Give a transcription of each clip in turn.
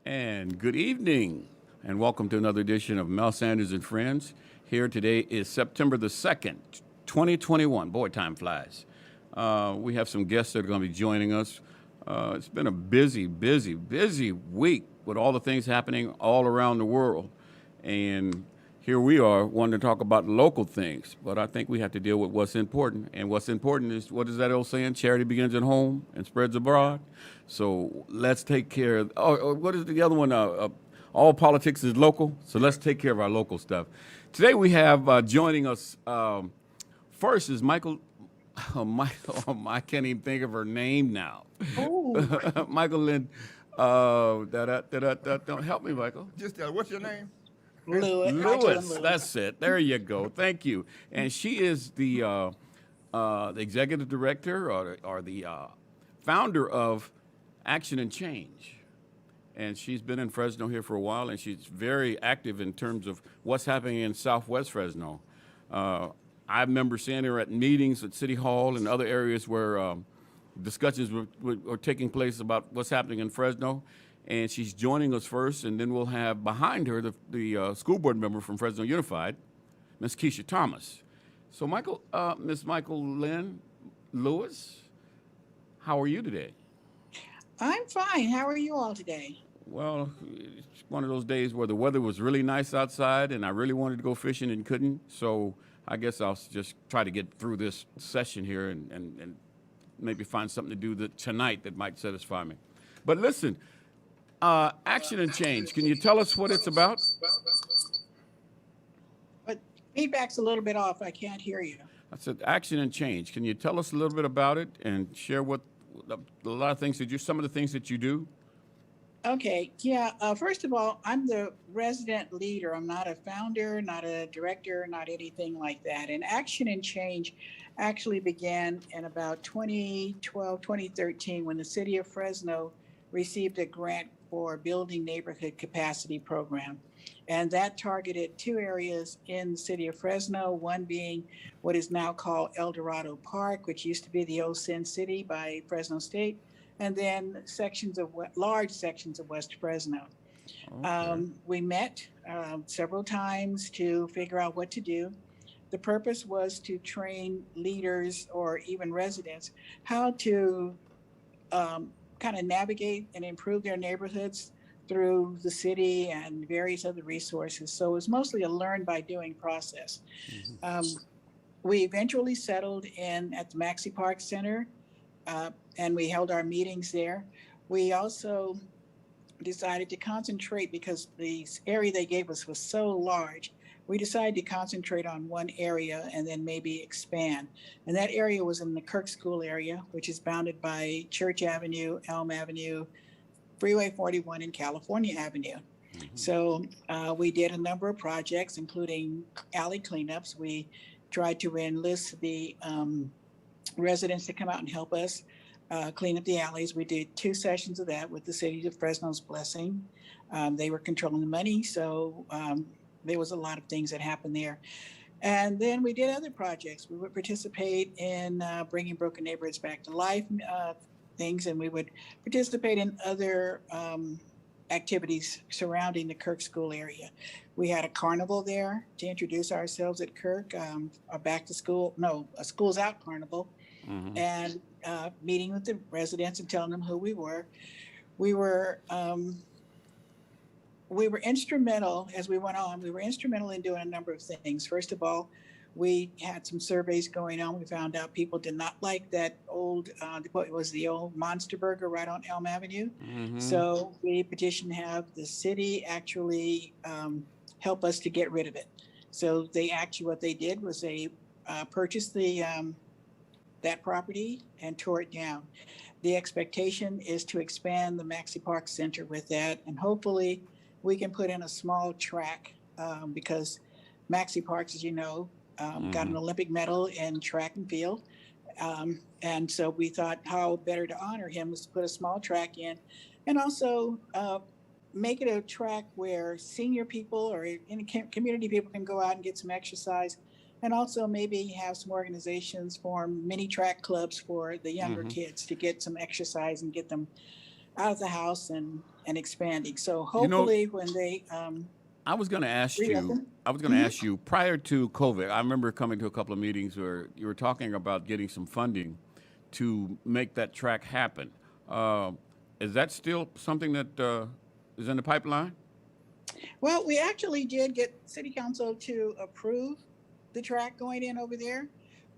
And good evening, and welcome to another edition of Mel Sanders and Friends. Here today is September the 2nd, 2021. Boy, time flies. We have some guests that are going to be joining us. It's been a busy week with all the things happening all around the world. And here we are wanting to talk about local things, but I think we have to deal with what's important. And what's important is, what is that old saying? Charity begins at home and spreads abroad. So let's take care of, what is the other one? All politics is local. So let's take care of our local stuff. Today we have joining us first is Michael. I can't even think of her name now. Oh, Michaelynn. Don't help me, Michael. Just what's your name? Michaelynn Lewis, Lewis. that's it. There you go. Thank you. And she is the executive director or the founder of Action and Change. And she's been in Fresno here for a while, and she's very active in terms of what's happening in Southwest Fresno. I remember seeing her at meetings at City Hall and other areas where discussions were taking place about what's happening in Fresno. And she's joining us first, and then we'll have behind her the school board member from Fresno Unified, Miss Keshia Thomas. So, Miss Michaelynn Lewis, how are you today? I'm fine. How are you all today? Well, it's one of those days where the weather was really nice outside, and I really wanted to go fishing and couldn't. So I guess I'll just try to get through this session here and maybe find something to do tonight that might satisfy me. But listen. Action and Change. Can you tell us what it's about? But feedback's a little bit off. I can't hear you. I said Action and Change. Can you tell us a little bit about it and share a lot of things some of the things that you do? Okay. Yeah. First of all, I'm the resident leader. I'm not a founder, not a director, not anything like that. And Action and Change actually began in about 2012, 2013, when the city of Fresno received a grant for Building Neighborhood Capacity Program. And that targeted two areas in the city of Fresno, one being what is now called El Dorado Park, which used to be the old Sin City by Fresno State, and then large sections of West Fresno. Okay. We met several times to figure out what to do. The purpose was to train leaders or even residents how to kind of navigate and improve their neighborhoods through the city and various other resources. So it was mostly a learn by doing process. We eventually settled in at the Massey Park Center, and we held our meetings there. We also decided to concentrate because the area they gave us was so large. We decided to concentrate on one area and then maybe expand. And that area was in the Kirk School area, which is bounded by Church Avenue, Elm Avenue, Freeway 41, and California Avenue. So we did a number of projects, including alley cleanups. We tried to enlist the residents to come out and help us clean up the alleys. We did 2 sessions of that with the city of Fresno's blessing. They were controlling the money, so there was a lot of things that happened there. And then we did other projects. We would participate in bringing broken neighborhoods back to life things, and we would participate in other activities surrounding the Kirk School area. We had a carnival there to introduce ourselves at Kirk, a Schools Out carnival, and meeting with the residents and telling them who we were. We were instrumental as we went on. We were instrumental in doing a number of things. First of all, we had some surveys going on. We found out people did not like that old, what was the old Monster Burger right on Elm Avenue. So we petitioned to have the city actually help us to get rid of it. So what they did was they purchased that property and tore it down. The expectation is to expand the Massey Park Center with that, and hopefully we can put in a small track because Massey Parks, as you know, got an Olympic medal in track and field. And so we thought how better to honor him was to put a small track in and also make it a track where senior people or any community people can go out and get some exercise, and also maybe have some organizations form mini track clubs for the younger kids to get some exercise and get them out of the house and expanding. So You know, hopefully when they I was going to ask you. reopen. I was going to Mhm. ask you prior to COVID. I remember coming to a couple of meetings where you were talking about getting some funding to make that track happen. Uh, is that still something that is in the pipeline? Well, we actually did get city council to approve the track going in over there.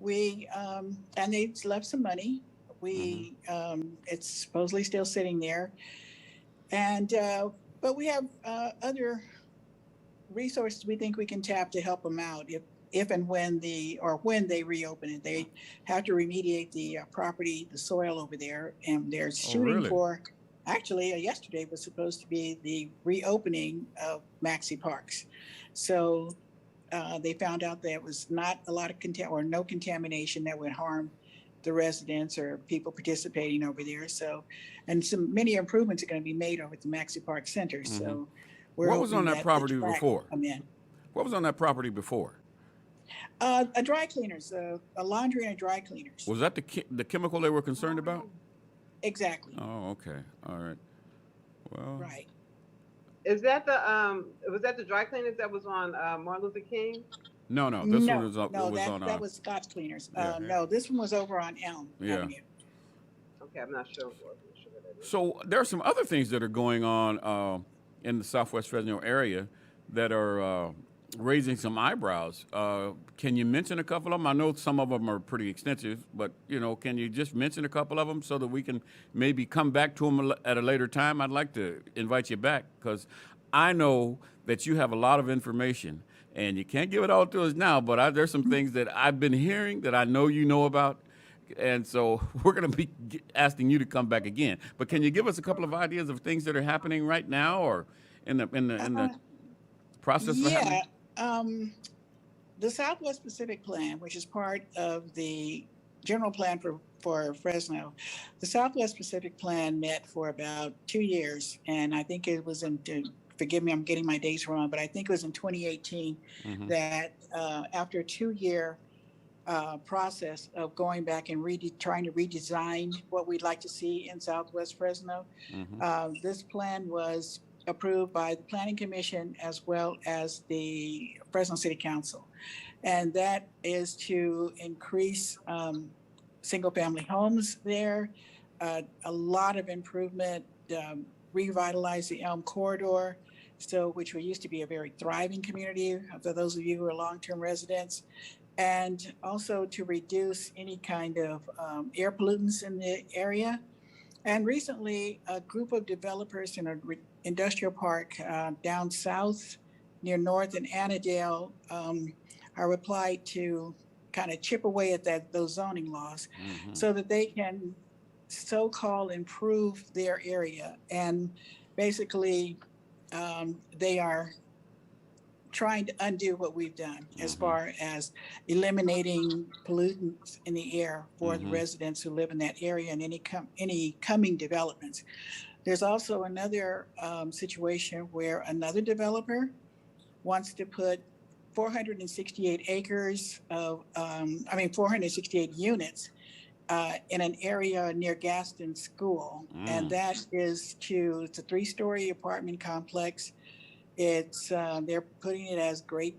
We and they left some money. Hmm. We it's supposedly still sitting there, and but we have other resources we think we can tap to help them out if and when when they reopen it. They have to remediate the property, the soil over there, and they're Oh, shooting really? for. Actually, yesterday was supposed to be the reopening of Maxey Parks, so they found out there was not a lot of or no contamination that would harm the residents or people participating over there. So, and some many improvements are going to be made over at the Maxey Park Center. Hmm. So, we're What was on hoping that that the property track before? come in. What was on that property before? A dry cleaners, a laundry and a dry cleaners. Was that the chemical they were concerned about? Exactly. Oh, okay. All right. Well, Right. Is that the was that the dry cleaners that was on Martin Luther King? no, no. This one No, was it no, was on. that was Scott's Cleaners. Yeah, No, this one was over on Elm yeah. Avenue. Okay, I'm not sure. I'm not sure what that is. So there are some other things that are going on in the Southwest Fresno area that are raising some eyebrows. Can you mention a couple of them? I know some of them are pretty extensive, but can you just mention a couple of them so that we can maybe come back to them at a later time? I'd like to invite you back because I know that you have a lot of information, and you can't give it all to us now. But there's some things that I've been hearing that I know you know about. And so we're going to be asking you to come back again. But can you give us a couple of ideas of things that are happening right now, or in the Uh, process for happening? yeah. Um, the Southwest Pacific Plan, which is part of the general plan for Fresno, the Southwest Pacific Plan met for about 2 years. And I think it was forgive me, I'm getting my dates wrong, but I think it was in 2018 Hmm. that after a 2 year process of going back and trying to redesign what we'd like to see in Southwest Fresno. Hmm. This plan was approved by the Planning Commission as well as the Fresno City Council. And that is to increase single family homes there, a lot of improvement, revitalize the Elm Corridor, which used to be a very thriving community for those of you who are long-term residents, and also to reduce any kind of air pollutants in the area. And recently, a group of developers in an industrial park down south near North and Annandale are applied to kind of chip away at those zoning laws Hmm. so that they can so-called improve their area. And basically, they are trying to undo what we've done as Hmm. far as eliminating pollutants in the air for the Hmm. residents who live in that area and any coming developments. There's also another situation where another developer wants to put 468 acres of, 468 units in an area near Gaston School. And Mm. that it's a 3-story apartment complex. It's they're putting it as great,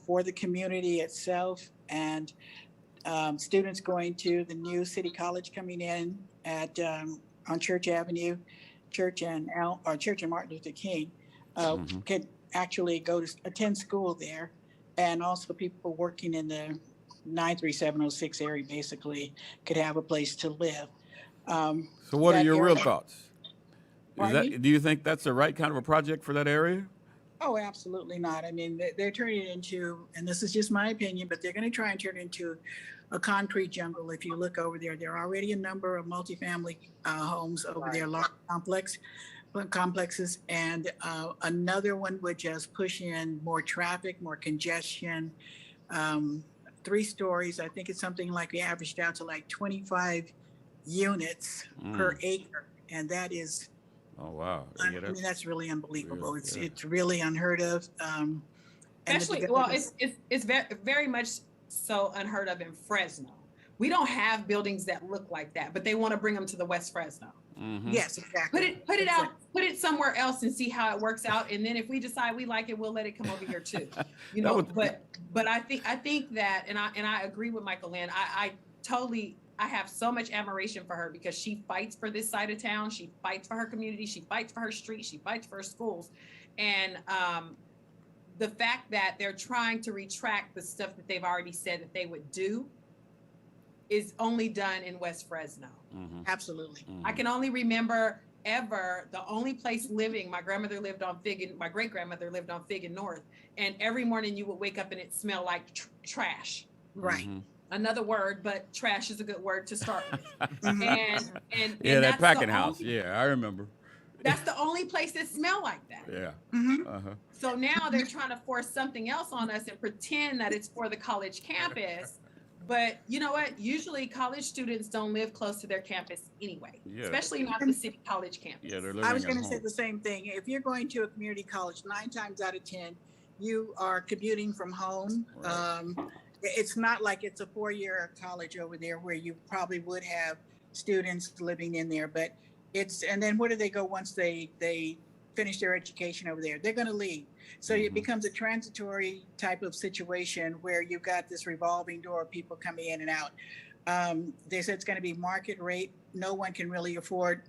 for the community itself, and students going to the new City College coming in at on Church Avenue, Church and Martin Luther King, Hmm. can actually go to attend school there, and also people working in the 93706 area basically could have a place to live. So what are That your real area, thoughts? pardon me? Do you think that's the right kind of a project for that area? Oh, absolutely not. I mean, they're turning it into, and this is just my opinion, but they're going to try and turn it into a concrete jungle. If you look over there, there are already a number of multifamily homes over there, Right. large complexes, and another one would just push in more traffic, more congestion. 3 stories, I think it's something like we averaged out to like 25 units per Mm. acre, and that is Oh, wow. I Yeah, mean, that's really unbelievable. real. It's Yeah. it's really unheard of. And the Especially, well, developers, it's very much so unheard of in Fresno. We don't have buildings that look like that, but they want to bring them to the West Fresno. Mm-hmm. Yes, exactly. Put it out, put it somewhere else and see how it works out. And then if we decide we like it, we'll let it come over here too. You That know, was- but I think that, and I agree with Michaelynn. I totally, I have so much admiration for her because she fights for this side of town. She fights for her community. She fights for her street. She fights for her schools. And the fact that they're trying to retract the stuff that they've already said that they would do is only done in West Fresno. Mm-hmm. Absolutely. I can only remember ever the only place living. My grandmother lived on Fig, my great grandmother lived on Fig and North, and every morning you would wake up and it smelled like trash. Right. Mm-hmm. Another word, but trash is a good word to start with. Mhm. And Yeah, that that's packing the house. only- Yeah, I remember. That's the only place that smelled like that. Yeah. Mhm. Uh-huh. So now they're trying to force something else on us and pretend that it's for the college campus. But you know what? Usually college students don't live close to their campus anyway, Yeah. especially not the city college campus. Yeah, they're living I was at going to home. say the same thing. If you're going to a community college, 9 times out of 10, you are commuting from home. Right. It's not like it's a 4-year college over there where you probably would have students living in there, but and then where do they go once they finish their education over there? They're going to leave. So Mhm. it becomes a transitory type of situation where you've got this revolving door of people coming in and out. They said it's going to be market rate. No one can really afford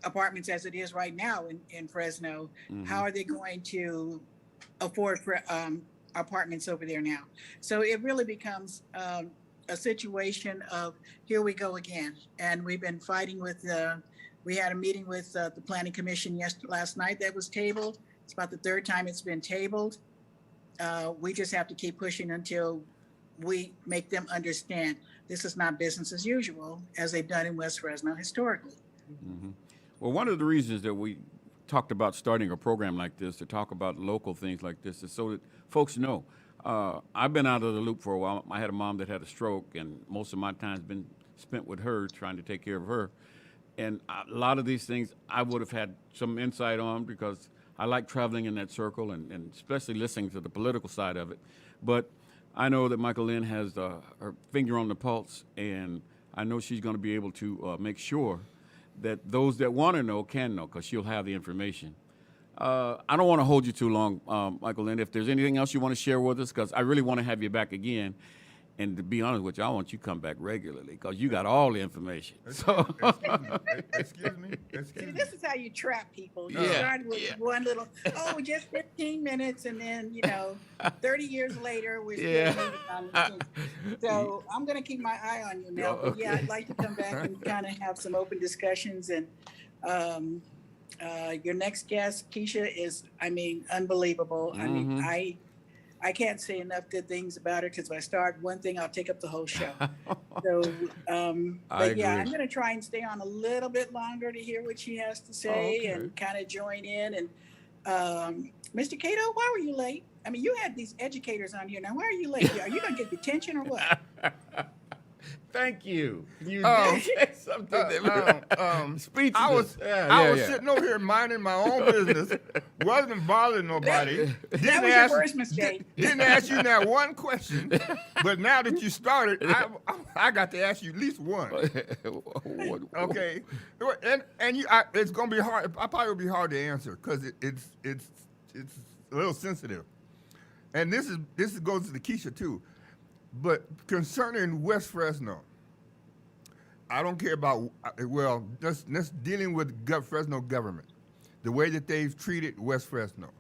apartments as it is right now in Fresno. Mhm. How are they going to afford apartments over there now? So it really becomes a situation of here we go again. And we've been fighting with we had a meeting with the Planning Commission last night that was tabled. It's about the 3rd time it's been tabled. We just have to keep pushing until we make them understand this is not business as usual as they've done in West Fresno historically. Mm-hmm. Well, one of the reasons that we talked about starting a program like this, to talk about local things like this, is so that folks know. I've been out of the loop for a while. I had a mom that had a stroke, and most of my time's been spent with her, trying to take care of her. And a lot of these things I would have had some insight on because I like traveling in that circle and especially listening to the political side of it. But I know that Michaelynn has her finger on the pulse, and I know she's going to be able to make sure that those that want to know can know because she'll have the information. I don't want to hold you too long, Michaelynn. If there's anything else you want to share with us, because I really want to have you back again. And to be honest with you, I want you to come back regularly because you got all the information. So, Excuse me. See, this is how you trap people. You Yeah, start with yeah. one little, just 15 minutes, and then 30 years later, we're still Yeah. moving on with things. So I'm going to keep my eye on you now. But yeah, Okay. I'd like to come back and kind of have some open discussions. And your next guest, Keshia, is, unbelievable. Mhm. I can't say enough good things about her because if I start one thing, I'll take up the whole show. So, but yeah, agree. I'm going to try and stay on a little bit longer to hear what she has to say Okay. and kind of join in. And Mr. Cato, why were you late? You had these educators on here. Now, why are you late? Are you going to get detention or what? Thank you. You Oh, did say something that speechless. I was Yeah. sitting over here minding my own business, wasn't bothering nobody. That was your worst mistake. Didn't ask you that one question, but now that you started, I got to ask you at least one. Okay, and it's gonna be hard. I probably will be hard to answer because it's a little sensitive, and this goes to the Keshia too. But concerning West Fresno, I don't care about, just dealing with Fresno government, the way that they've treated West Fresno.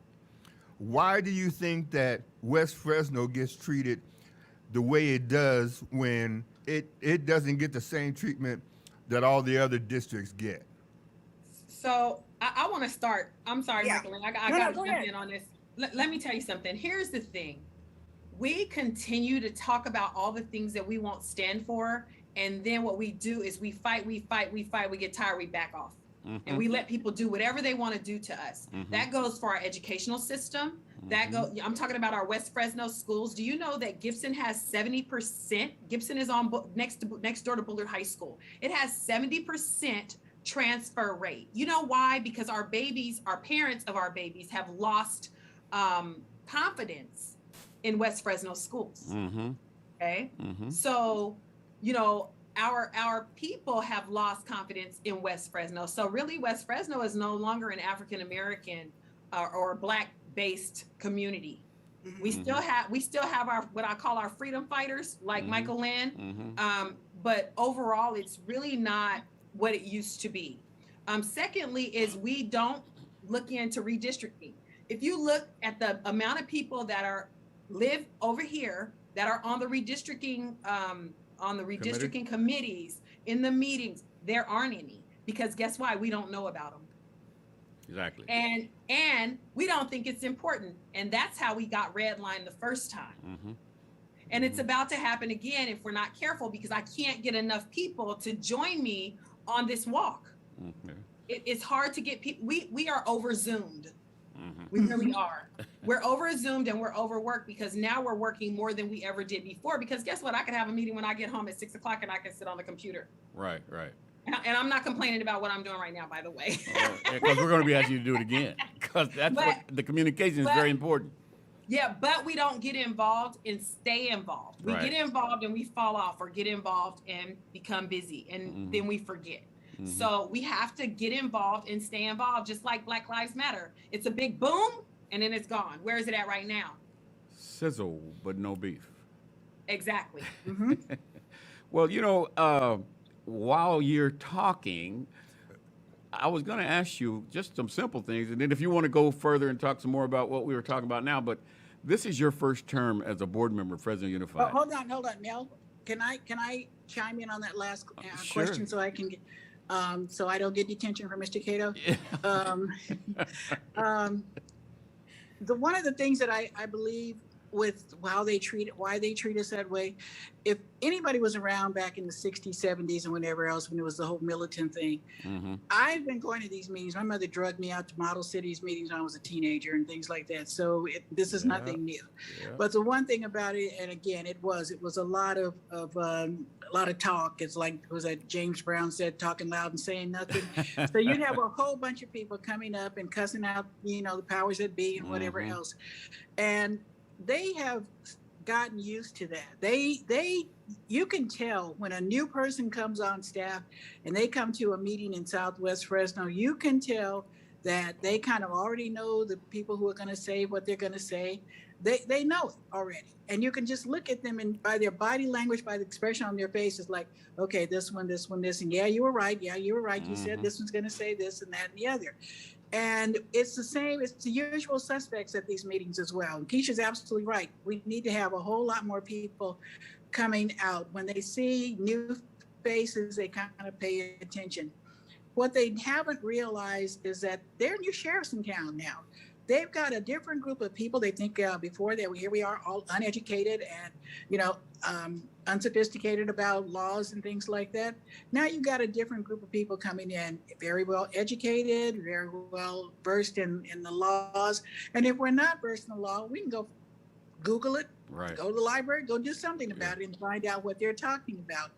Why do you think that West Fresno gets treated the way it does when it doesn't get the same treatment that all the other districts get? So I want to start. I'm sorry, Yeah. Michaelynn. I No, got to go jump ahead. in on this. Let me tell you something. Here's the thing. We continue to talk about all the things that we won't stand for. And then what we do is we fight. We get tired, we back off. And we let people do whatever they want to do to us. That goes for our educational system. I'm talking about our West Fresno schools. Do you know that Gibson has 70%? Gibson is on next door to Bullard High School. It has 70% transfer rate. You know why? Because our parents of our babies have lost confidence in West Fresno schools. Okay. So, our people have lost confidence in West Fresno. So really, West Fresno is no longer an African American or Black based community. Mhm. We still have our what I call our freedom fighters, like Michaelynn. But overall, it's really not what it used to be. Secondly, is we don't look into redistricting. If you look at the amount of people that live over here that are on the redistricting committees, in the meetings, there aren't any, because guess why? We don't know about them. Exactly. And we don't think it's important. And that's how we got redlined the first time. And it's about to happen again if we're not careful, because I can't get enough people to join me on this walk. It's hard to get people. We are over Zoomed. We really are. We're over Zoomed and we're overworked, because now we're working more than we ever did before. Because guess what? I can have a meeting when I get home at 6 o'clock and I can sit on the computer. Right. And I'm not complaining about what I'm doing right now, by the way. Because we're going to be asking you to do it again. Because the communication is very important. Yeah, but we don't get involved and stay involved. We Right. get involved and we fall off, or get involved and become busy, and then we forget. So we have to get involved and stay involved, just like Black Lives Matter. It's a big boom and then it's gone. Where is it at right now? Sizzle, but no beef. Exactly. Well, you know, while you're talking, I was going to ask you just some simple things, and then if you want to go further and talk some more about what we were talking about now, but this is your first term as a board member of Fresno Oh, Unified. hold on, Mel. Can I chime in on that last Sure. question so I can get, so I don't get detention from Mr. Cato? One of the things that I believe with why they treat us that way, if anybody was around back in the 60s, 70s, and whenever else, when it was the whole militant thing, I've been going to these meetings. My mother drugged me out to Model Cities meetings when I was a teenager and things like that. So this is nothing new. But the one thing about it, and again, it was a lot of talk. It's like, was that James Brown said, talking loud and saying nothing. So you'd have a whole bunch of people coming up and cussing out, the powers that be and whatever else. And they have gotten used to that. You can tell when a new person comes on staff and they come to a meeting in Southwest Fresno, you can tell that they kind of already know the people who are going to say what they're going to say. They know it already. And you can just look at them, and by their body language, by the expression on their face, it's like, okay, this one, this. And yeah, you were right. You said this one's going to say this and that and the other. And it's the same, it's the usual suspects at these meetings as well. And Keshia's absolutely right. We need to have a whole lot more people coming out. When they see new faces, they kind of pay attention. What they haven't realized is that there are new sheriffs in town now. They've got a different group of people. They think before that here we are all uneducated and, unsophisticated about laws and things like that. Now you've got a different group of people coming in, very well educated, very well versed in the laws. And if we're not versed in the law, we can go Google it, go to the library, go do something about it and find out what they're talking about.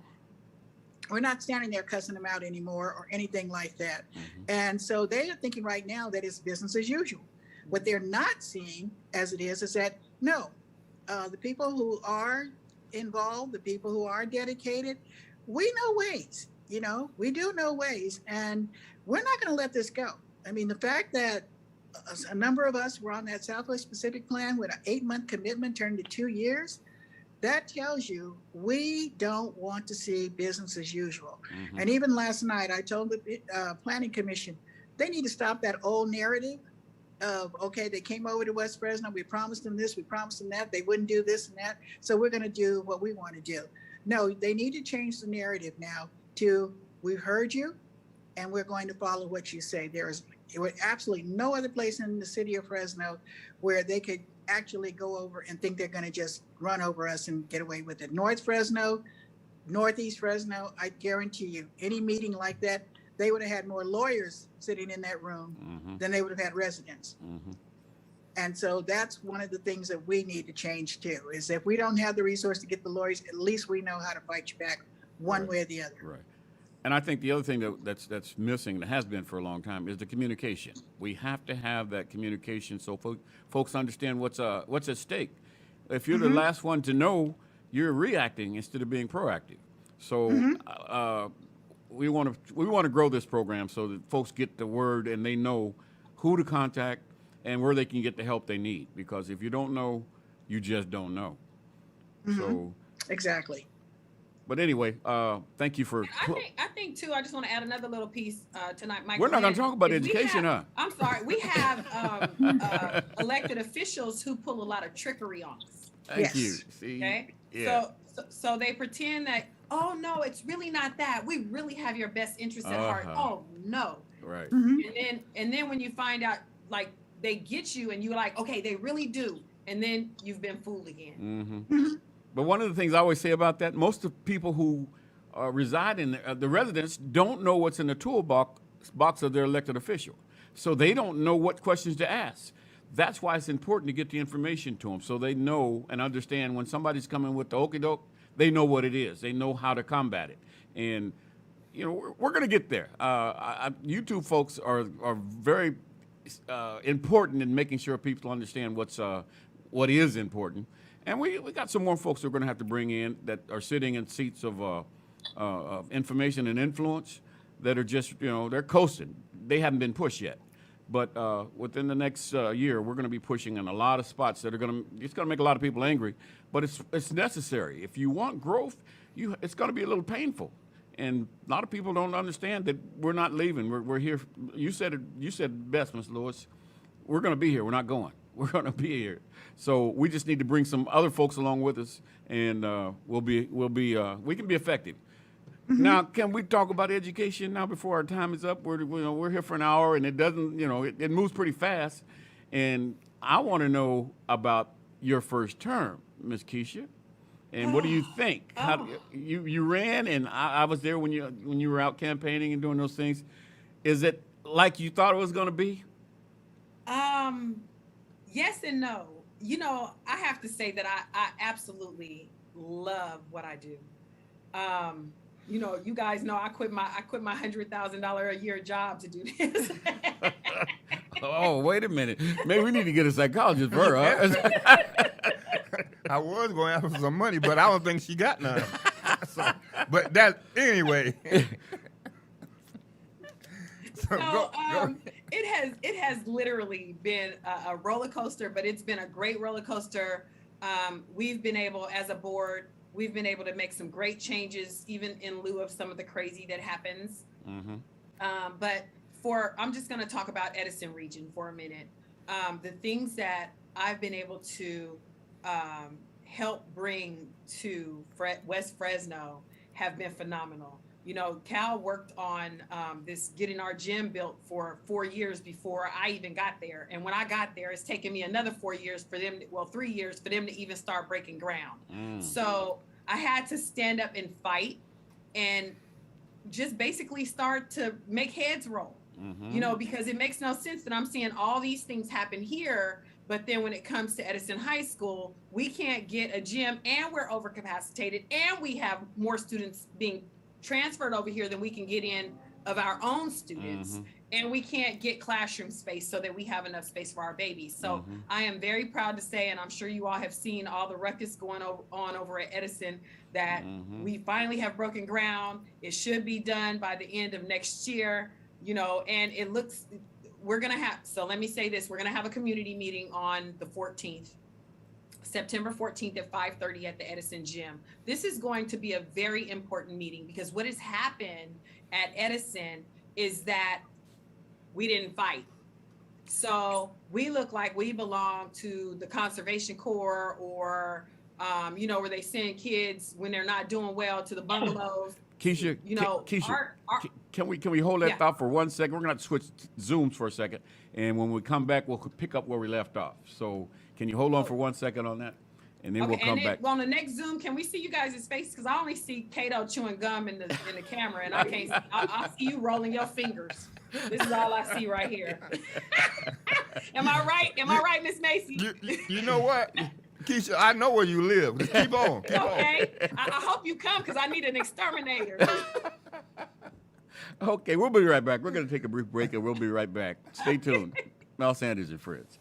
We're not standing there cussing them out anymore or anything like that. And so they are thinking right now that it's business as usual. What they're not seeing as it is that, no, the people who are involved, the people who are dedicated, we know ways, we do know ways, and we're not going to let this go. I mean, the fact that a number of us were on that Southwest Pacific plan with an 8-month commitment turned to 2 years, that tells you we don't want to see business as usual. And even last night, I told the Planning Commission, they need to stop that old narrative of, okay, they came over to West Fresno, we promised them this, we promised them that, they wouldn't do this and that, so we're going to do what we want to do. No, they need to change the narrative now to, we've heard you and we're going to follow what you say. There is absolutely no other place in the city of Fresno where they could actually go over and think they're going to just run over us and get away with it. North Fresno, Northeast Fresno, I guarantee you, any meeting like that, they would have had more lawyers sitting in that room than they would have had residents. And so that's one of the things that we need to change too, is if we don't have the resource to get the lawyers, at least we know how to fight you back one way or the other. Right. And I think the other thing that's missing, and has been for a long time, is the communication. We have to have that communication so folks understand what's at stake. If you're the last one to know, you're reacting instead of being proactive. So we want to grow this program so that folks get the word and they know who to contact and where they can get the help they need. Because if you don't know, you just don't know. So Exactly. but anyway, thank you for. I think too. I just want to add another little piece tonight, Michael. We're not going to talk about education, huh? I'm sorry. We have elected officials who pull a lot of trickery on us. Thank Yes. you. See? Okay. Yeah. So they pretend that, oh no, it's really not that. We really have your best interest at heart. Oh no. Right. And then when you find out, like, they get you and you're like, okay, they really do, and then you've been fooled again. But one of the things I always say about that, most of the people who reside in the residents don't know what's in the toolbox of their elected official. So they don't know what questions to ask. That's why it's important to get the information to them so they know and understand when somebody's coming with the okey doke, they know what it is. They know how to combat it. And, you know, we're going to get there. You two folks are very important in making sure people understand what is important. And we got some more folks we're going to have to bring in that are sitting in seats of information and influence that are just, you know, they're coasting. They haven't been pushed yet. But within the next year, we're going to be pushing in a lot of spots that are it's going to make a lot of people angry, but it's necessary. If you want growth, it's going to be a little painful. And a lot of people don't understand that we're not leaving. We're here. You said it best, Ms. Lewis. We're going to be here. We're not going. We're going to be here. So we just need to bring some other folks along with us, and we can be effective. Now, can we talk about education now before our time is up? We're here for an hour, and it doesn't, it moves pretty fast. And I want to know about your first term, Ms. Keshia. And what do you think? How, you ran, and I was there when you were out campaigning and doing those things. Is it like you thought it was going to be? Yes and no. I have to say that I absolutely love what I do. You guys know I quit my $100,000 a year job to do this. Oh, wait a minute. Maybe we need to get a psychologist for her. Huh? I was going to ask for some money, but I don't think she got none. But anyway. It has literally been a roller coaster, but it's been a great roller coaster. We've been able, as a board, to make some great changes, even in lieu of some of the crazy that happens. But I'm just going to talk about Edison region for a minute. The things that I've been able to help bring to West Fresno have been phenomenal. Cal worked on getting our gym built for 4 years before I even got there. And when I got there, it's taken me another 3 years for them to even start breaking ground. So I had to stand up and fight and just basically start to make heads roll, because it makes no sense that I'm seeing all these things happen here. But then when it comes to Edison High School, we can't get a gym, and we're overcapacitated, and we have more students being transferred over here than we can get in of our own students, and we can't get classroom space so that we have enough space for our babies. So I am very proud to say, and I'm sure you all have seen all the ruckus going on over at Edison, that we finally have broken ground. It should be done by the end of next year, and it looks, let me say this, we're going to have a community meeting on the 14th. September 14th at 5:30 at the Edison gym. This is going to be a very important meeting because what has happened at Edison is that we didn't fight. So we look like we belong to the Conservation Corps or, where they send kids when they're not doing well to the bungalows. Keshia, can we hold that thought for 1 second? We're going to switch Zooms for a second. And when we come back, we'll pick up where we left off. So can you hold on for 1 second on that? And then we'll come back. On the next Zoom, can we see you guys' face? Because I only see Cato chewing gum in the camera, and I can't. I see you rolling your fingers. This is all I see right here. Am I right? Am I right, Miss Massey? You know what, Keshia? I know where you live. Just keep on. Keep on. I hope you come because I need an exterminator. Okay, we'll be right back. We're going to take a brief break, and we'll be right back. Stay tuned. Mel Sanders and Friends.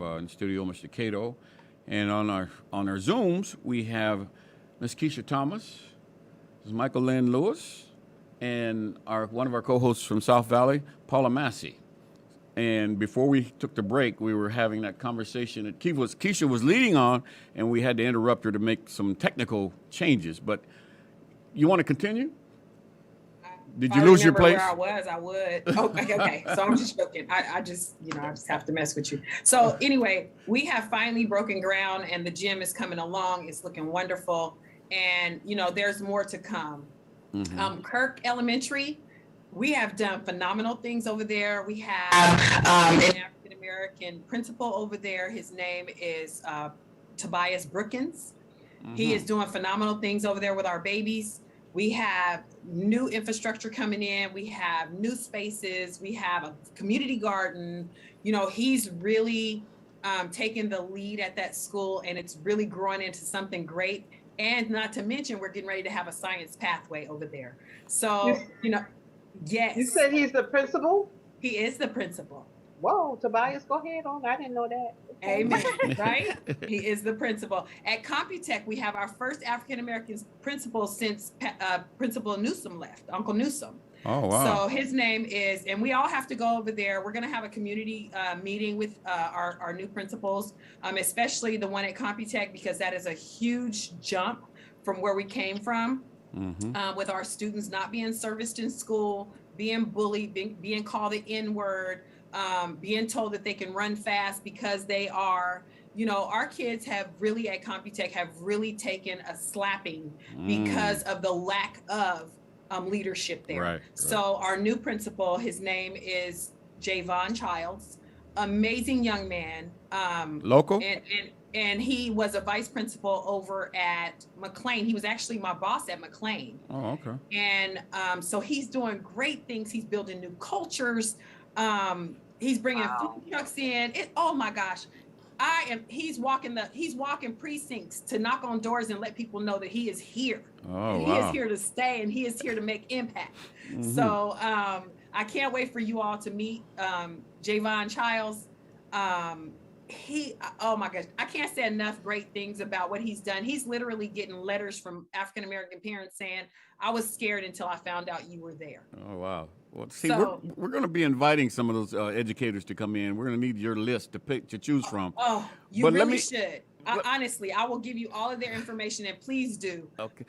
in the studio Mr. Cato, and on our Zooms we have Miss Keshia Thomas, Ms. Michaelynn Lewis, and one of our co-hosts from South Valley, Paula Massey. And before we took the break, we were having that conversation that Keshia was leading on, and we had to interrupt her to make some technical changes. But you want to continue? Did you lose your place? Where I was, I would. Okay. So I'm just joking. I just have to mess with you. So anyway, we have finally broken ground, and the gym is coming along. It's looking wonderful, and there's more to come. Mm-hmm. Kirk Elementary, we have done phenomenal things over there. We have an African American principal over there. His name is Tobias Brookins. Mm-hmm. He is doing phenomenal things over there with our babies. We have new infrastructure coming in. We have new spaces. We have a community garden. He's really taking the lead at that school, and it's really growing into something great. And not to mention, we're getting ready to have a science pathway over there. So, yes. You said he's the principal? He is the principal. Whoa, Tobias, go ahead on. I didn't know that. Okay. Amen. Right? He is the principal. At Computech, we have our first African American principal since Principal Newsom left, Uncle Newsom. Oh, wow. So his name is, and we all have to go over there. We're going to have a community meeting with our new principals, especially the one at Computech, because that is a huge jump from where we came from. Mm-hmm. With our students not being serviced in school, being bullied, being called the N-word, being told that they can run fast because they are, our kids have really at Computech have really taken a slapping because of the lack of leadership there. Right. So our new principal, his name is Javon Childs, amazing young man. Local? And he was a vice principal over at McLean. He was actually my boss at McLean. Oh, okay. And so he's doing great things. He's building new cultures. He's bringing food trucks in. Oh my gosh. He's walking precincts to knock on doors and let people know that he is here. Oh, and wow. He is here to stay, and he is here to make impact. Mm-hmm. So I can't wait for you all to meet Javon Childs. Oh my gosh, I can't say enough great things about what he's done. He's literally getting letters from African American parents saying, "I was scared until I found out you were there." Oh, wow. Well, see, So- we're going to be inviting some of those educators to come in. We're going to need your list to choose from. Oh, you But let really me- should. Honestly, I will give you all of their information, and please do. Okay.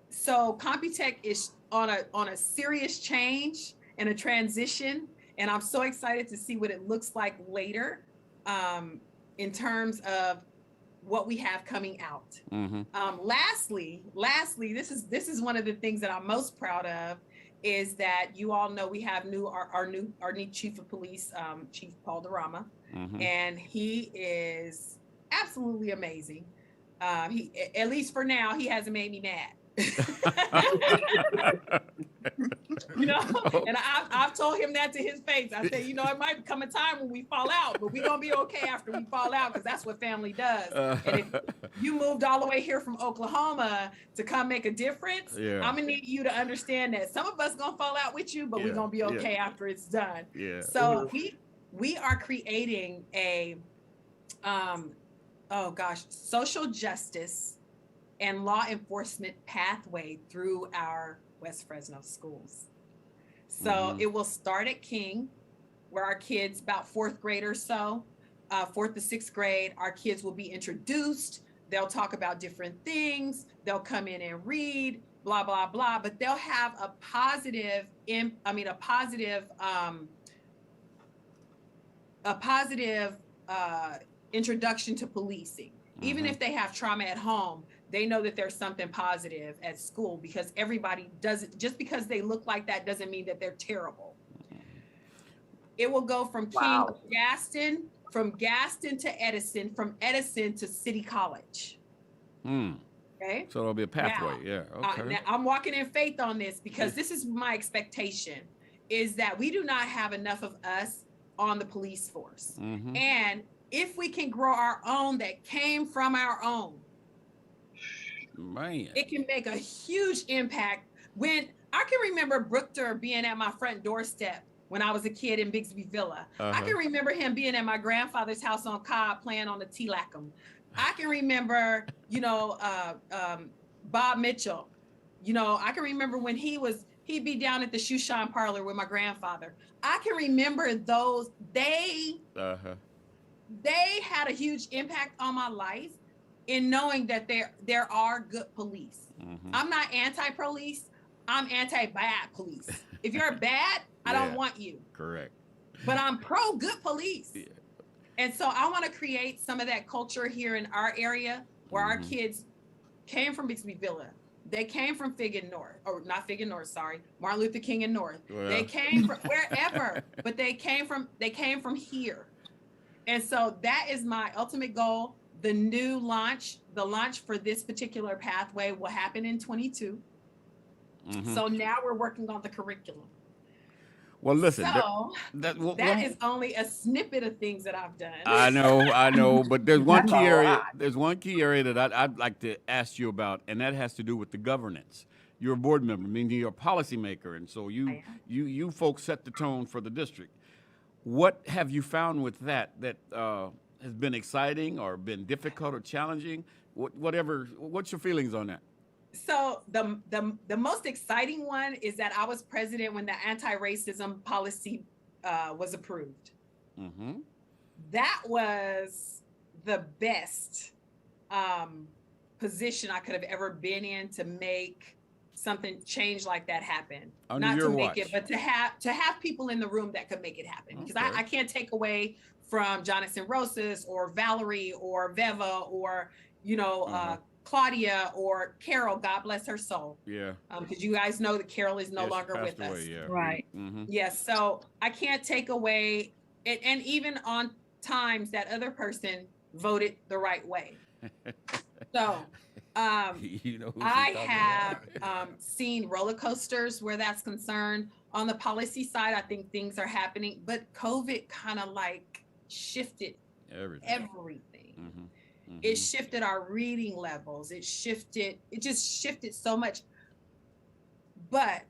So Computech is on a serious change and a transition, and I'm so excited to see what it looks like later, in terms of what we have coming out. Mm-hmm. Lastly, this is one of the things that I'm most proud of, is that you all know we have our new chief of police, Chief Paul Durama, Mm-hmm. and he is absolutely amazing. He, at least for now, he hasn't made me mad. And I've told him that to his face. I said, it might come a time when we fall out, but we're gonna be okay after we fall out, because that's what family does. And if you moved all the way here from Oklahoma to come make a difference, Yeah. I'm gonna need you to understand that some of us gonna fall out with you, but we're gonna be okay after it's done. Yeah. So we are creating a social justice and law enforcement pathway through our West Fresno schools. So it will start at King, where our kids, about fourth grade or so, 4th to 6th grade, our kids will be introduced. They'll talk about different things. They'll come in and read, blah, blah, blah, but they'll have a positive introduction to policing. Even if they have trauma at home, they know that there's something positive at school, because everybody doesn't, just because they look like that doesn't mean that they're terrible. It will go from King to Gaston, from Gaston to Edison, from Edison to City College. Okay. So it'll be a pathway. Yeah. Okay. Now I'm walking in faith on this, because this is my expectation, is that we do not have enough of us on the police force. Mm-hmm. And if we can grow our own that came from our own, Man. it can make a huge impact. When I can remember Brookter being at my front doorstep when I was a kid in Bixby Villa. I Uh-huh. can remember him being at my grandfather's house on Cobb playing on the T-Lacum. I can remember, Bob Mitchell. I can remember when he'd be down at the shoe shine parlor with my grandfather. I can remember those. Uh-huh. They had a huge impact on my life in knowing that there are good police. Mhm. I'm not anti-police. I'm anti-bad police. If you're bad, I Yeah. don't want you. Correct. But I'm pro good police. Yeah. And so I want to create some of that culture here in our area where our Mhm. kids came from Bixby Villa. They came from Figgin North, or not Figgin North, sorry, Martin Luther King and North. Well. They came from wherever, but they came from here. And so that is my ultimate goal. The launch for this particular pathway will happen in 22. Mhm. So now we're working on the curriculum. Well, listen. So that is only a snippet of things that I've done. I know, but there's one That's key a area. lot. There's one key area that I'd like to ask you about, and that has to do with the governance. You're a board member, meaning you're a policymaker, and so I am. you folks set the tone for the district. What have you found with that has been exciting or been difficult or challenging? What's your feelings on that? So the most exciting one is that I was president when the anti-racism policy was approved. Mm-hmm. That was the best position I could have ever been in to make something change like that happen. Under Not your to make watch. it, but to have people in the room that could make it happen. Because Okay. I can't take away from Jonathan Rosas or Valerie or Veva or Claudia or Carol, God bless her soul. Yeah. Because you guys know that Carol is no Yeah, she longer passed with us. away, yeah. Right. Mm-hmm. Yes, so I can't take away it, and even on times that other person voted the right way. So You know who I she's talking have about. seen roller coasters where that's concerned. On the policy side, I think things are happening, but COVID kind of like shifted Everything. everything. Mm-hmm. Mm-hmm. It shifted our reading levels. It just shifted so much. But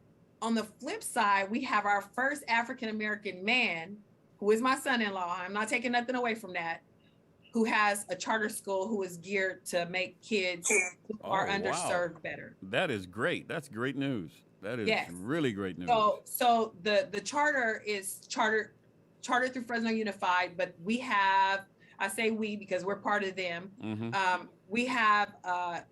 on the flip side, we have our first African-American man, who is my son-in-law. I'm not taking nothing away from that, who has a charter school who is geared to make kids who are Oh, wow. underserved better. That is great. That's great news. That is Yes. really great news. So the charter is chartered through Fresno Unified, but we have, I say we because we're part of them. Mm-hmm. We have a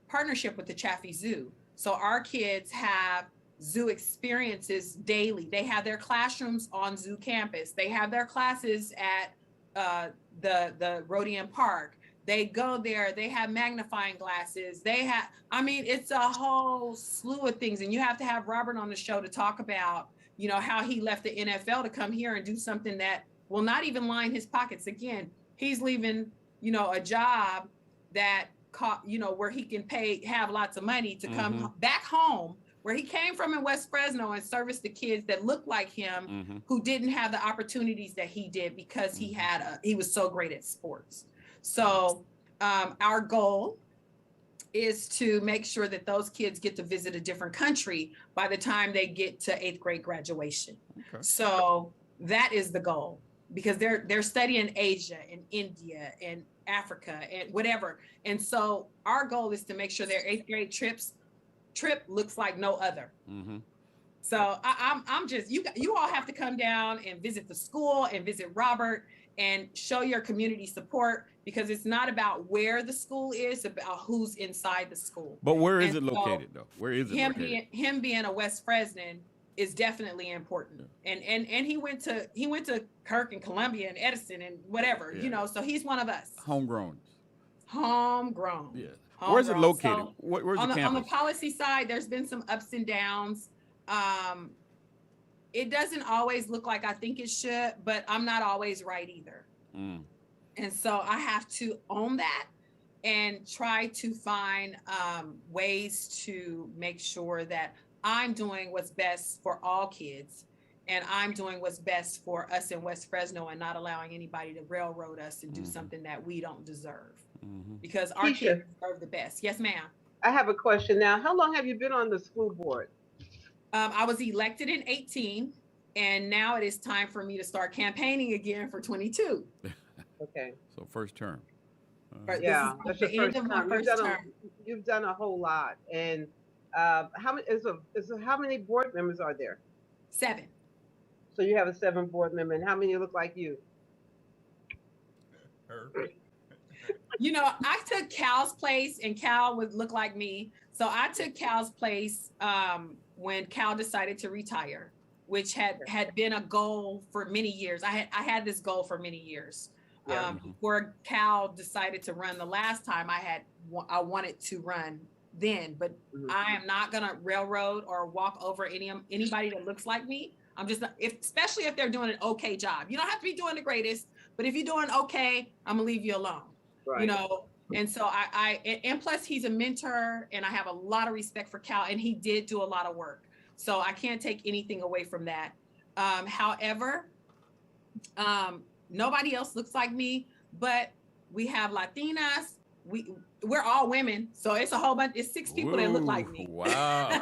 partnership with the Chaffee Zoo. So our kids have zoo experiences daily. They have their classrooms on zoo campus. They have their classes at the Rhodium Park. They go there, they have magnifying glasses. It's a whole slew of things. And you have to have Robert on the show to talk about, how he left the NFL to come here and do something that will not even line his pockets. Again, he's leaving, a job that, where he can have lots of money to come back home, where he came from in West Fresno, and service the kids that looked like him, who didn't have the opportunities that he did because he was so great at sports. So our goal is to make sure that those kids get to visit a different country by the time they get to 8th grade graduation. Okay. So that is the goal, because they're studying Asia and India and Africa and whatever. And so our goal is to make sure their 8th grade trip looks like no other. Mm-hmm. So I'm just, you all have to come down and visit the school and visit Robert and show your community support, because it's not about where the school is, about who's inside the school. But where is And it located, though? Where is it located? Him being a West Fresnan is definitely important. Yeah. And he went to Kirk and Columbia and Edison and whatever, Yeah. So he's one of us. Homegrown. Homegrown. Yeah. Where's it Homegrown. located? So, Where's the on the campus? policy side, there's been some ups and downs. It doesn't always look like I think it should, but I'm not always right either. Mm. And so I have to own that and try to find ways to make sure that I'm doing what's best for all kids, and I'm doing what's best for us in West Fresno, and not allowing anybody to railroad us and do something that we don't deserve, because our Keshia. kids deserve the best. Yes, ma'am. I have a question now. How long have you been on the school board? I was elected in 18, And now it is time for me to start campaigning again for 22. Okay. So first term. This Yeah, is that's the your end first of my term. first term. You've done a whole lot. And how many how many board members are there? 7. So you have a 7 board member, and how many look like you? You know, I took Cal's place, and Cal would look like me. So I took Cal's place when Cal decided to retire, which had been a goal for many years. I had this goal for many years. Yeah. Before Cal decided to run the last time, I wanted to run then, but I am not gonna railroad or walk over anybody that looks like me. I'm just not, especially if they're doing an okay job. You don't have to be doing the greatest, but if you're doing okay, I'm gonna leave you alone. Right. You know, and so and plus he's a mentor, and I have a lot of respect for Cal, and he did do a lot of work. So I can't take anything away from that. However, nobody else looks like me, but we have Latinas. We're all women, so it's a whole bunch. It's 6 people that look like me. Wow.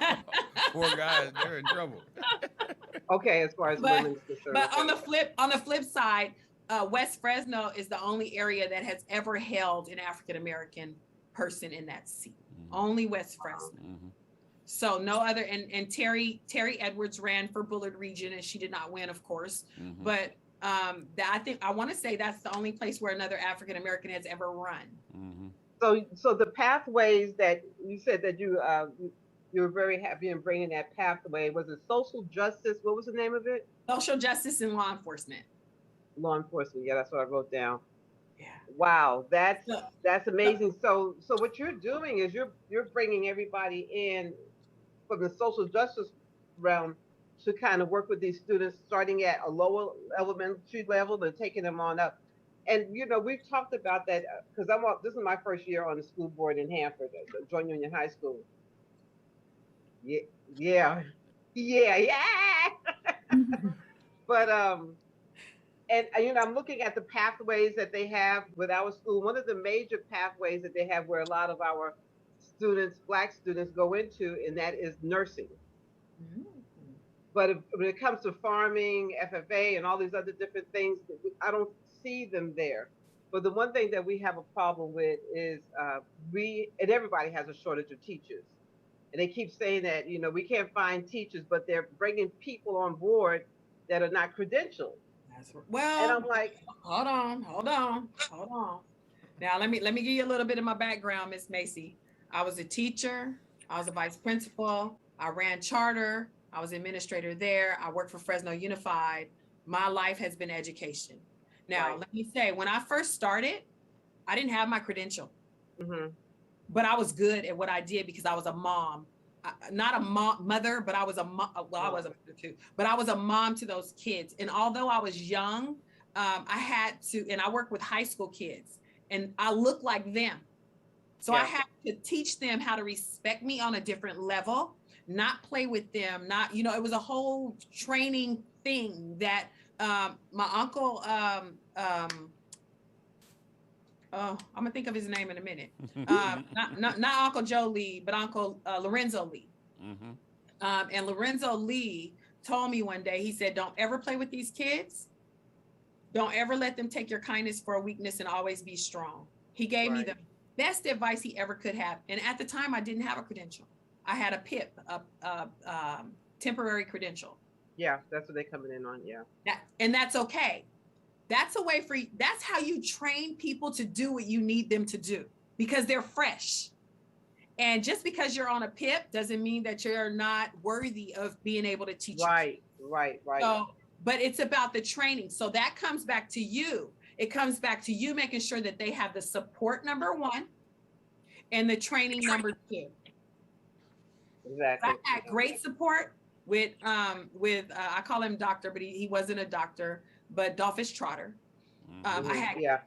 Poor guys, they're in trouble. Okay, as far as women's concerned. But on the flip side, West Fresno is the only area that has ever held an African American person in that seat. Only West Fresno. So no other, and Terry Edwards ran for Bullard Region, and she did not win, of course. But I want to say that's the only place where another African American has ever run. So the pathways that you said that you were very happy in bringing that pathway, was it social justice? What was the name of it? Social justice and law enforcement. Law enforcement. Yeah, that's what I wrote down. Yeah. Wow, that's amazing. So what you're doing is you're bringing everybody in from the social justice realm to kind of work with these students, starting at a lower elementary level and taking them on up. And you know, we've talked about that because this is my first year on the school board in Hanford, Joint Union High School. Yeah. But and you know, I'm looking at the pathways that they have with our school. One of the major pathways that they have, where a lot of our students, Black students, go into, and that is nursing. But when it comes to farming, FFA, and all these other different things, I don't see them there. But the one thing that we have a problem with is and everybody has a shortage of teachers. And they keep saying that, you know, we can't find teachers, but they're bringing people on board that are not credentialed. Well, and I'm like, hold on. Now let me give you a little bit of my background, Miss Massey. I was a teacher. I was a vice principal. I ran charter. I was administrator there. I worked for Fresno Unified. My life has been education. Now, Let me say, when I first started, I didn't have my credential, but I was good at what I did because I was a mom. Not a mother, but I was a mom. Well, I was a mother too, but I was a mom to those kids. And although I was young, I had to, and I worked with high school kids, and I looked like them. So I had to teach them how to respect me on a different level, not play with them, not, you know, it was a whole training thing that my uncle, I'm gonna think of his name in a minute. Not Uncle Joe Lee, but Uncle Lorenzo Lee. And Lorenzo Lee told me one day, he said, don't ever play with these kids. Don't ever let them take your kindness for a weakness, and always be strong. He gave me the best advice he ever could have. And at the time, I didn't have a credential. I had a PIP, a temporary credential. Yeah, that's what they're coming in on. Yeah. And that's okay. That's a way for you. That's how you train people to do what you need them to do, because they're fresh. And just because you're on a PIP doesn't mean that you're not worthy of being able to teach. Right. So, but it's about the training. So that comes back to you. It comes back to you making sure that they have the support, number one, and the training, number two. Exactly. I had great support with I call him doctor, but he wasn't a doctor, but Dolphus Trotter. I had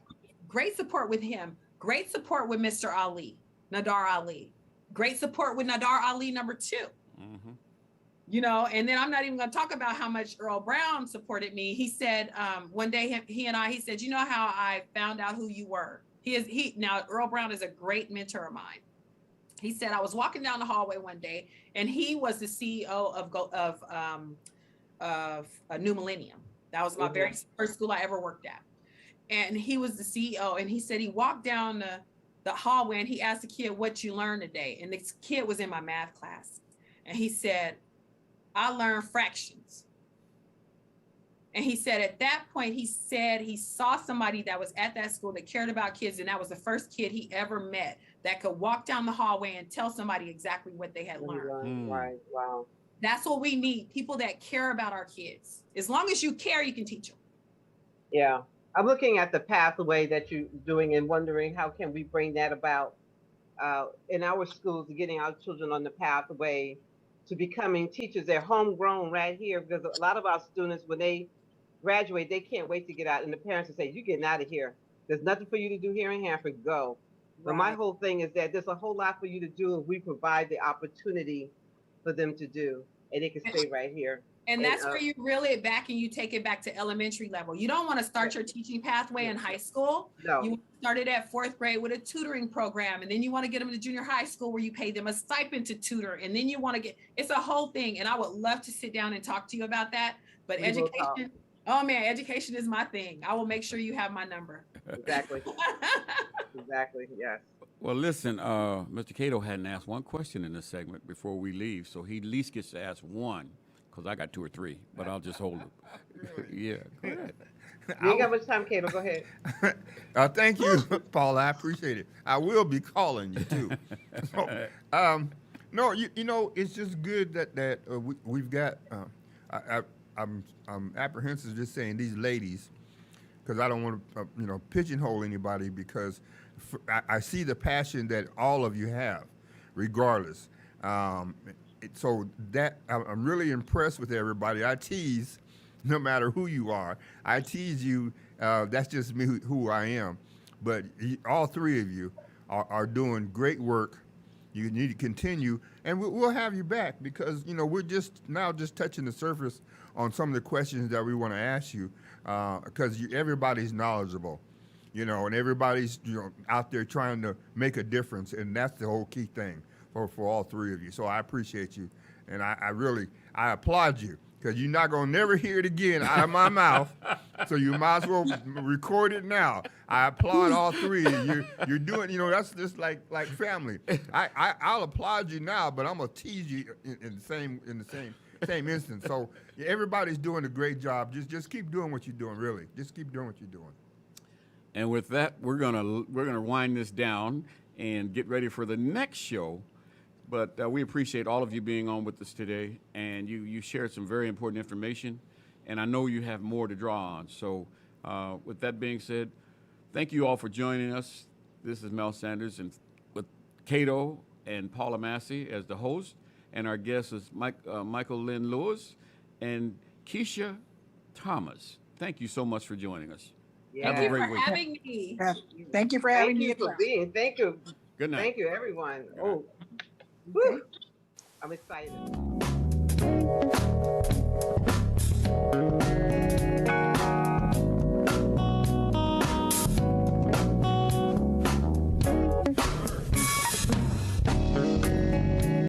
great support with him, great support with Mr. Ali, Nadar Ali, great support with Nadar Ali number 2. You know, and then I'm not even going to talk about how much Earl Brown supported me. He said one day he said, you know how I found out who you were? Now Earl Brown is a great mentor of mine. He said, I was walking down the hallway one day, and he was the CEO of of New Millennium. That was my very first school I ever worked at. And he was the CEO. And he said he walked down the hallway and he asked the kid, what you learned today? And this kid was in my math class. And he said, I learned fractions. And he said at that point, he said he saw somebody that was at that school that cared about kids. And that was the first kid he ever met that could walk down the hallway and tell somebody exactly what they had learned. Right. Wow. That's what we need. People that care about our kids. As long as you care, you can teach them. Yeah. I'm looking at the pathway that you're doing and wondering how can we bring that about in our schools, getting our children on the pathway to becoming teachers. They're homegrown right here, because a lot of our students, when they graduate, they can't wait to get out. And the parents will say, you're getting out of here. There's nothing for you to do here in Hanford, go. But my whole thing is that there's a whole lot for you to do if we provide the opportunity for them to do, and they can stay right here. And that's where you reel it back and you take it back to elementary level. You don't want to start your teaching pathway in high school. No. You started at 4th grade with a tutoring program, and then you want to get them to junior high school where you pay them a stipend to tutor, and then you want to it's a whole thing. And I would love to sit down and talk to you about that. But education, oh man, education is my thing. I will make sure you have my number. Exactly. Exactly. Yes. Well, listen, Mr. Cato hadn't asked one question in this segment before we leave, so he at least gets to ask one, because I got 2 or 3, but I'll just hold it. Yeah, go ahead. You ain't got much time, Cato. Go ahead. Thank you, Paula. I appreciate it. I will be calling you too. So, no, you know, it's just good that we've got. I'm apprehensive just saying these ladies, because I don't want to pigeonhole anybody, because I see the passion that all of you have, regardless. So that I'm really impressed with everybody. I tease, no matter who you are. I tease you. That's just me, who I am. But all 3 of you are doing great work. You need to continue, and we'll have you back, because we're just touching the surface on some of the questions that we want to ask you, because everybody's knowledgeable, and everybody's out there trying to make a difference, and that's the whole key thing for all 3 of you. So I appreciate you, and I really applaud you, because you're not gonna never hear it again out of my mouth. So you might as well record it now. I applaud all 3 of you. You're doing, that's just like family. I'll applaud you now, but I'm gonna tease you in the same instance. So everybody's doing a great job. Just keep doing what you're doing. Really, just keep doing what you're doing. And with that, we're gonna wind this down and get ready for the next show. But we appreciate all of you being on with us today, and you shared some very important information, and I know you have more to draw on. So with that being said, thank you all for joining us. This is Mel Sanders, and with Cato and Paula Massey as the host, and our guest is Michaelynn Lewis and Keshia Thomas. Thank you so much for joining us. Yeah. Have a great Thank you week. for having me. Thank you for having me. Thank you. Good night. Thank you, everyone. Good night. Oh, woo. I'm excited.